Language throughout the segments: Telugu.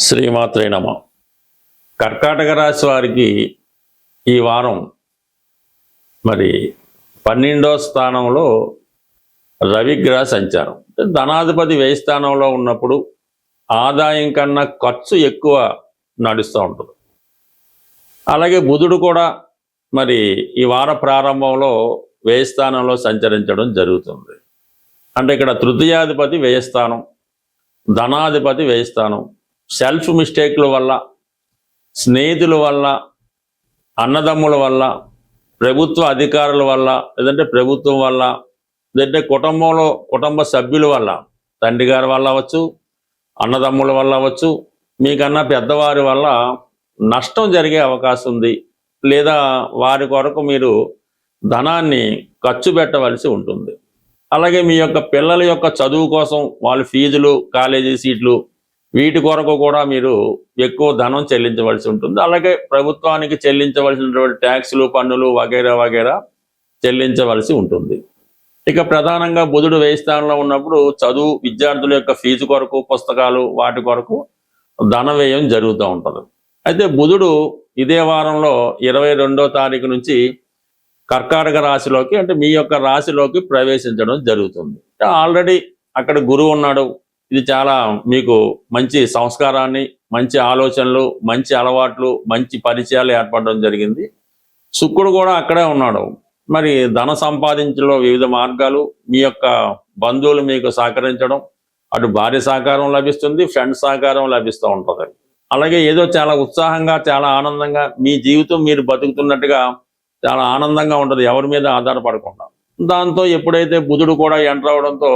శ్రీమాత్రే నమ. కర్కాటక రాశి వారికి ఈ వారం మరి 12వ స్థానంలో రవిగ్రహ సంచారం. ధనాధిపతి వ్యయ స్థానంలో ఉన్నప్పుడు ఆదాయం కన్నా ఖర్చు ఎక్కువ నడుస్తూ ఉంటుంది. అలాగే బుధుడు కూడా మరి ఈ వార ప్రారంభంలో వ్యయ స్థానంలో సంచరించడం జరుగుతుంది. అంటే ఇక్కడ తృతీయాధిపతి వ్యయస్థానం, ధనాధిపతి వ్యయస్థానం. సెల్ఫ్ మిస్టేక్ల వల్ల, స్నేహితుల వల్ల, అన్నదమ్ముల వల్ల, ప్రభుత్వ అధికారుల వల్ల, లేదంటే ప్రభుత్వం వల్ల, లేదంటే కుటుంబ సభ్యుల వల్ల, తండ్రి గారి వల్ల అవ్వచ్చు, అన్నదమ్ముల వల్ల అవ్వచ్చు, మీకన్నా పెద్దవారి వల్ల నష్టం జరిగే అవకాశం ఉంది. లేదా వారి కొరకు మీరు ధనాన్ని ఖర్చు పెట్టవలసి ఉంటుంది. అలాగే మీ యొక్క పిల్లల యొక్క చదువు కోసం వాళ్ళ ఫీజులు, కాలేజీ సీట్లు, వీటి కొరకు కూడా మీరు ఎక్కువ ధనం చెల్లించవలసి ఉంటుంది. అలాగే ప్రభుత్వానికి చెల్లించవలసినటువంటి ట్యాక్సులు, పన్నులు వగైరా వగైరా చెల్లించవలసి ఉంటుంది. ఇక ప్రధానంగా బుధుడు వ్యయ స్థానంలో ఉన్నప్పుడు చదువు, విద్యార్థుల యొక్క ఫీజు కొరకు, పుస్తకాలు, వాటి కొరకు ధన వ్యయం జరుగుతూ ఉంటుంది. అయితే బుధుడు ఇదే వారంలో 22వ తారీఖు నుంచి కర్కాటక రాశిలోకి, అంటే మీ యొక్క రాశిలోకి ప్రవేశించడం జరుగుతుంది. ఆల్రెడీ అక్కడ గురువు ఉన్నాడు. ఇది చాలా మీకు మంచి సంస్కారాన్ని, మంచి ఆలోచనలు, మంచి అలవాట్లు, మంచి పరిచయాలు ఏర్పడడం జరిగింది. శుక్రుడు కూడా అక్కడే ఉన్నాడు. మరి ధన సంపాదించడంలో వివిధ మార్గాలు, మీ యొక్క బంధువులు మీకు సహకరించడం, అటు భార్య సహకారం లభిస్తుంది, ఫ్రెండ్ సహకారం లభిస్తూ ఉంటుంది. అలాగే ఏదో చాలా ఉత్సాహంగా, చాలా ఆనందంగా మీ జీవితం మీరు బతుకుతున్నట్టుగా చాలా ఆనందంగా ఉంటుంది, ఎవరి మీద ఆధారపడకుండా. దాంతో ఎప్పుడైతే బుధుడు కూడా ఎంటర్ అవడంతో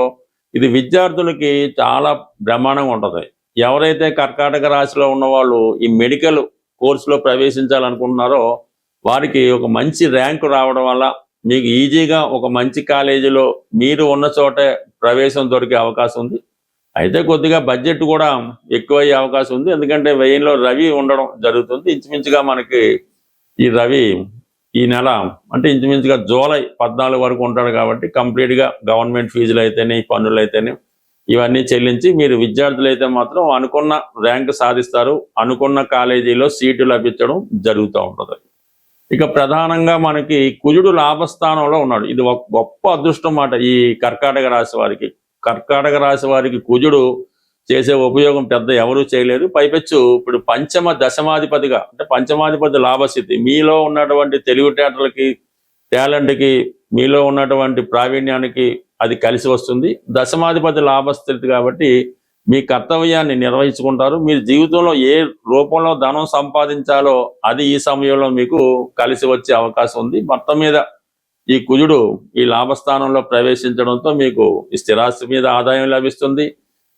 ఇది విద్యార్థులకి చాలా బ్రహ్మాండంగా ఉంటుంది. ఎవరైతే కర్కాటక రాశిలో ఉన్నవాళ్ళు ఈ మెడికల్ కోర్సులో ప్రవేశించాలనుకుంటున్నారో వారికి ఒక మంచి ర్యాంకు రావడం వల్ల మీకు ఈజీగా ఒక మంచి కాలేజీలో మీరు ఉన్న చోటే ప్రవేశం దొరికే అవకాశం ఉంది. అయితే కొద్దిగా బడ్జెట్ కూడా ఎక్కువయ్యే అవకాశం ఉంది, ఎందుకంటే వ్యయంలో రవి ఉండడం జరుగుతుంది. ఇంచుమించుగా మనకి ఈ రవి ఈ నెల అంటే ఇంచుమించుగా జూలై 14 వరకు ఉంటాడు కాబట్టి కంప్లీట్గా గవర్నమెంట్ ఫీజులు అయితేనే, పన్నులు అయితేనే ఇవన్నీ చెల్లించి మీరు విద్యార్థులు అయితే మాత్రం అనుకున్న ర్యాంక్ సాధిస్తారు, అనుకున్న కాలేజీలో సీటు లభించడం జరుగుతూ ఉంటుంది. ఇక ప్రధానంగా మనకి కుజుడు లాభస్థానంలో ఉన్నాడు. ఇది ఒక గొప్ప అదృష్టం మాట ఈ కర్కాటక రాశి వారికి. కర్కాటక రాశి వారికి కుజుడు చేసే ఉపయోగం పెద్ద ఎవరూ చేయలేరు. పైపెచ్చు ఇప్పుడు దశమాధిపతిగా, అంటే పంచమాధిపతి లాభస్థితి, మీలో ఉన్నటువంటి తెలివితేటలకి, టాలెంట్కి, మీలో ఉన్నటువంటి ప్రావీణ్యానికి అది కలిసి వస్తుంది. దశమాధిపతి లాభస్థితి కాబట్టి మీ కర్తవ్యాన్ని నిర్వహించుకుంటారు. మీరు జీవితంలో ఏ రూపంలో ధనం సంపాదించాలో అది ఈ సమయంలో మీకు కలిసి వచ్చే అవకాశం ఉంది. మొత్తం మీద ఈ కుజుడు ఈ లాభస్థానంలో ప్రవేశించడంతో మీకు ఈ స్థిరాస్తి మీద ఆదాయం లభిస్తుంది.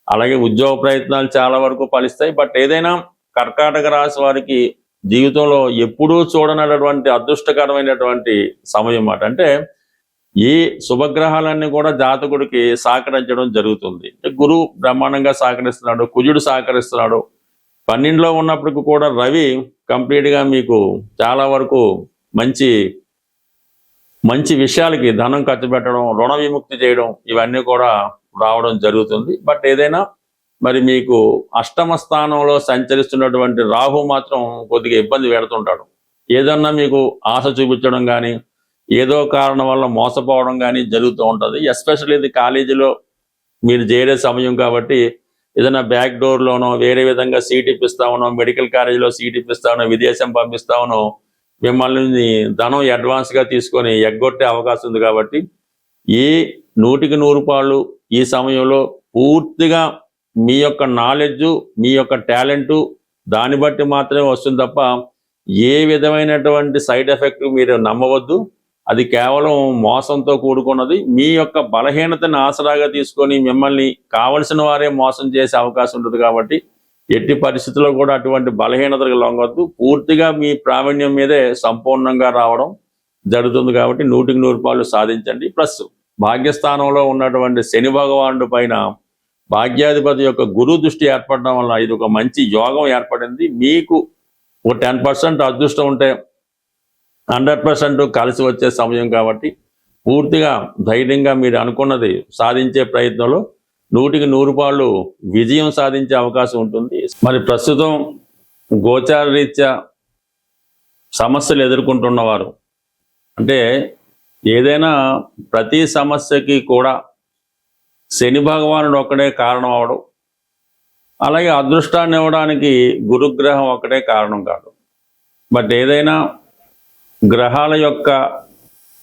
అలాగే ఉద్యోగ ప్రయత్నాలు చాలా వరకు ఫలిస్తాయి. బట్ ఏదైనా కర్కాటక రాశి వారికి జీవితంలో ఎప్పుడూ చూడనటువంటి అదృష్టకరమైనటువంటి సమయం మాట. అంటే ఈ శుభగ్రహాలన్నీ కూడా జాతకుడికి సహకరించడం జరుగుతుంది. గురువు బ్రహ్మాండంగా సహకరిస్తున్నాడు, కుజుడు సహకరిస్తున్నాడు. 12లో ఉన్నప్పటికీ కూడా రవి కంప్లీట్గా మీకు చాలా వరకు మంచి విషయాలకి ధనం ఖర్చు పెట్టడం, రుణ విముక్తి చేయడం, ఇవన్నీ కూడా రావడం జరుగుతుంది. బట్ ఏదైనా మరి మీకు అష్టమ స్థానంలో సంచరిస్తున్నటువంటి రాహు మాత్రం కొద్దిగా ఇబ్బంది పెడుతుంటాడు. ఏదన్నా మీకు ఆశ చూపించడం కానీ, ఏదో కారణం వల్ల మోసపోవడం కానీ జరుగుతూ ఉంటుంది. ఎస్పెషల్లీ ఇది కాలేజీలో మీరు చేరే సమయం కాబట్టి ఏదైనా బ్యాక్ డోర్లోనో, వేరే విధంగా సీట్ ఇప్పిస్తామనో, మెడికల్ కాలేజీలో సీట్ ఇప్పిస్తామనో, విదేశం పంపిస్తామనో, మిమ్మల్ని ధనం అడ్వాన్స్గా తీసుకొని ఎగ్గొట్టే అవకాశం ఉంది. కాబట్టి ఈ 100కి 100 పాళ్ళు ఈ సమయంలో పూర్తిగా మీ యొక్క నాలెడ్జు, మీ యొక్క టాలెంటు దాన్ని బట్టి మాత్రమే వస్తుంది తప్ప ఏ విధమైనటువంటి సైడ్ ఎఫెక్ట్ మీరు నమ్మవద్దు. అది కేవలం మోసంతో కూడుకున్నది. మీ యొక్క బలహీనతను ఆసరాగా తీసుకొని మిమ్మల్ని కావలసిన వారే మోసం చేసే అవకాశం ఉంటుంది. కాబట్టి ఎట్టి పరిస్థితుల్లో కూడా అటువంటి బలహీనతలకు లొంగొద్దు. పూర్తిగా మీ ప్రావీణ్యం మీదే సంపూర్ణంగా రావడం జరుగుతుంది. కాబట్టి 100కి 100 పాళ్ళు సాధించండి. ప్లస్ భాగ్యస్థానంలో ఉన్నటువంటి శని భగవానుడి పైన భాగ్యాధిపతి యొక్క గురు దృష్టి ఏర్పడడం వల్ల ఇది ఒక మంచి యోగం ఏర్పడింది. మీకు ఒక 10% అదృష్టం ఉంటే 100% కలిసి వచ్చే సమయం కాబట్టి పూర్తిగా ధైర్యంగా మీరు అనుకున్నది సాధించే ప్రయత్నంలో 100కి 100 పాళ్ళు విజయం సాధించే అవకాశం ఉంటుంది. మరి ప్రస్తుతం గోచార రీత్యా సమస్యలు ఎదుర్కొంటున్నవారు, అంటే ఏదైనా ప్రతి సమస్యకి కూడా శని భగవానుడు ఒక్కడే కారణం అవడం, అలాగే అదృష్టాన్ని ఇవ్వడానికి గురుగ్రహం ఒక్కటే కారణం కాదు. బట్ ఏదైనా గ్రహాల యొక్క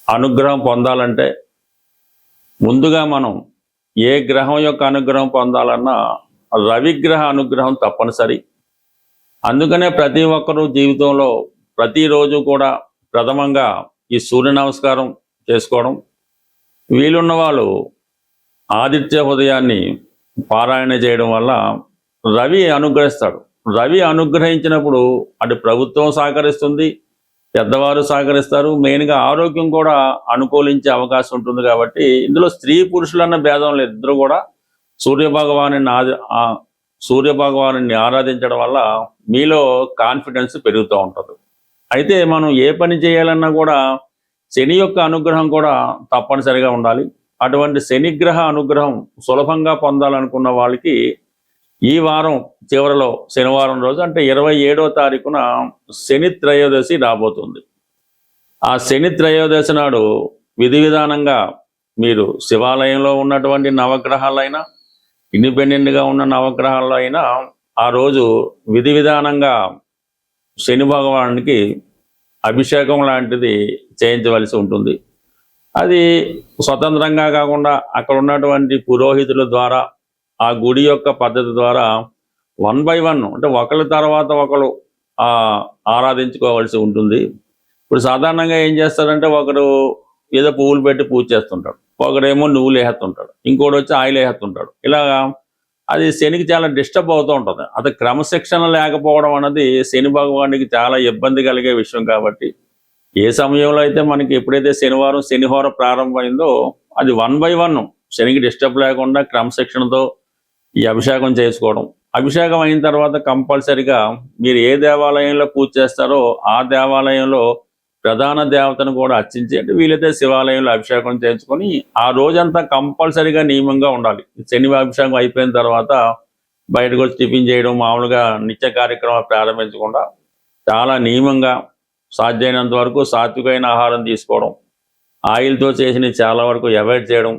అనుగ్రహం పొందాలంటే ముందుగా మనం ఏ గ్రహం యొక్క అనుగ్రహం పొందాలన్నా రవిగ్రహ అనుగ్రహం తప్పనిసరి. అందుకనే ప్రతి ఒక్కరూ జీవితంలో ప్రతిరోజు కూడా ప్రథమంగా ఈ సూర్య నమస్కారం చేసుకోవడం, వీలున్న వాళ్ళు ఆదిత్య హృదయాన్ని పారాయణ చేయడం వల్ల రవి అనుగ్రహిస్తాడు. రవి అనుగ్రహించినప్పుడు అటు ప్రభుత్వం సహకరిస్తుంది, పెద్దవారు సహకరిస్తారు, మెయిన్గా ఆరోగ్యం కూడా అనుకూలించే అవకాశం ఉంటుంది. కాబట్టి ఇందులో స్త్రీ పురుషులన్న భేదం లేదు, ఇద్దరు కూడా సూర్య భగవాను ఆరాధించడం వల్ల మీలో కాన్ఫిడెన్స్ పెరుగుతూ ఉంటుంది. అయితే మనం ఏ పని చేయాలన్నా కూడా శని యొక్క అనుగ్రహం కూడా తప్పనిసరిగా ఉండాలి. అటువంటి శనిగ్రహ అనుగ్రహం సులభంగా పొందాలనుకున్న వాళ్ళకి ఈ వారం చివరిలో శనివారం రోజు అంటే 27వ తారీఖున శని త్రయోదశి రాబోతుంది. ఆ శని త్రయోదశి నాడు విధి విధానంగా మీరు శివాలయంలో ఉన్నటువంటి నవగ్రహాలైనా, ఇండిపెండెంట్గా ఉన్న నవగ్రహాల్లో అయినా ఆ రోజు విధి విధానంగా శని భగవానునికి అభిషేకం లాంటిది చేయించవలసి ఉంటుంది. అది స్వతంత్రంగా కాకుండా అక్కడ ఉన్నటువంటి పురోహితుల ద్వారా, ఆ గుడి యొక్క పద్ధతి ద్వారా 1 by 1 అంటే ఒకరి తర్వాత ఒకరు ఆరాధించుకోవాల్సి ఉంటుంది. ఇప్పుడు సాధారణంగా ఏం చేస్తారంటే ఒకరు ఏదో పువ్వులు పెట్టి పూజ చేస్తుంటాడు, ఒకడేమో నువ్వులు వేస్తుంటాడు, ఇంకోటి వచ్చి ఆయిల్ వేస్తుంటాడు. ఇలాగా అది శనికి చాలా డిస్టర్బ్ అవుతూ ఉంటుంది. అది క్రమశిక్షణ లేకపోవడం అన్నది శని భగవానికి చాలా ఇబ్బంది కలిగే విషయం. కాబట్టి ఏ సమయంలో అయితే మనకి ఎప్పుడైతే శనివారం శనిహోర ప్రారంభమైందో అది 1 by 1 శనికి డిస్టర్బ్ లేకుండా క్రమశిక్షణతో ఈ అభిషేకం చేసుకోవడం. అభిషేకం అయిన తర్వాత కంపల్సరిగా మీరు ఏ దేవాలయంలో పూజ చేస్తారో ఆ దేవాలయంలో ప్రధాన దేవతను కూడా అర్చించి, అంటే వీలైతే శివాలయంలో అభిషేకం చేయించుకొని ఆ రోజంతా కంపల్సరిగా నియమంగా ఉండాలి. శని అభిషేకం అయిపోయిన తర్వాత బయటకు వచ్చి టిఫిన్ చేయడం, మామూలుగా నిత్య కార్యక్రమాలు ప్రారంభించకుండా చాలా నియమంగా సాధ్యమైనంత వరకు సాత్వికమైన ఆహారం తీసుకోవడం, ఆయిల్తో చేసిన చాలా వరకు అవాయిడ్ చేయడం,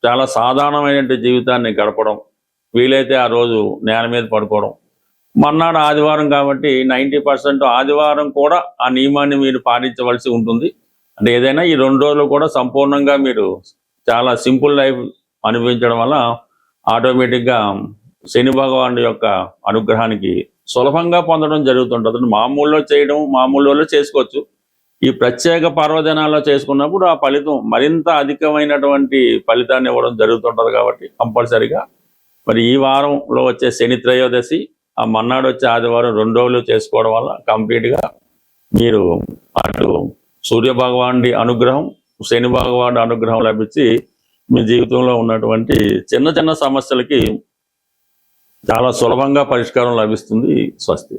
చాలా సాధారణమైన జీవితాన్ని గడపడం, వీలైతే ఆ రోజు నేల మీద పడుకోవడం. మర్నాడు ఆదివారం కాబట్టి 90% ఆదివారం కూడా ఆ నియమాన్ని మీరు పాటించవలసి ఉంటుంది. అంటే ఏదైనా ఈ 2 రోజులు కూడా సంపూర్ణంగా మీరు చాలా సింపుల్ లైఫ్ అనుభవించడం వల్ల ఆటోమేటిక్గా శని భగవానుడి యొక్క అనుగ్రహానికి సులభంగా పొందడం జరుగుతుంటుంది. మామూలులో చేసుకోవచ్చు. ఈ ప్రత్యేక పర్వదినాల్లో చేసుకున్నప్పుడు ఆ ఫలితం మరింత అధికమైనటువంటి ఫలితాన్ని ఇవ్వడం జరుగుతుంటుంది. కాబట్టి కంపల్సరిగా మరి ఈ వారంలో వచ్చే శని త్రయోదశి, ఆ మన్నాడు వచ్చే ఆదివారం 2 రోజులు చేసుకోవడం వల్ల కంప్లీట్గా మీరు అటు సూర్య భగవానుడి అనుగ్రహం, శని భగవానుడి అనుగ్రహం లభించి మీ జీవితంలో ఉన్నటువంటి చిన్న చిన్న సమస్యలకి చాలా సులభంగా పరిష్కారం లభిస్తుంది. స్వస్తి.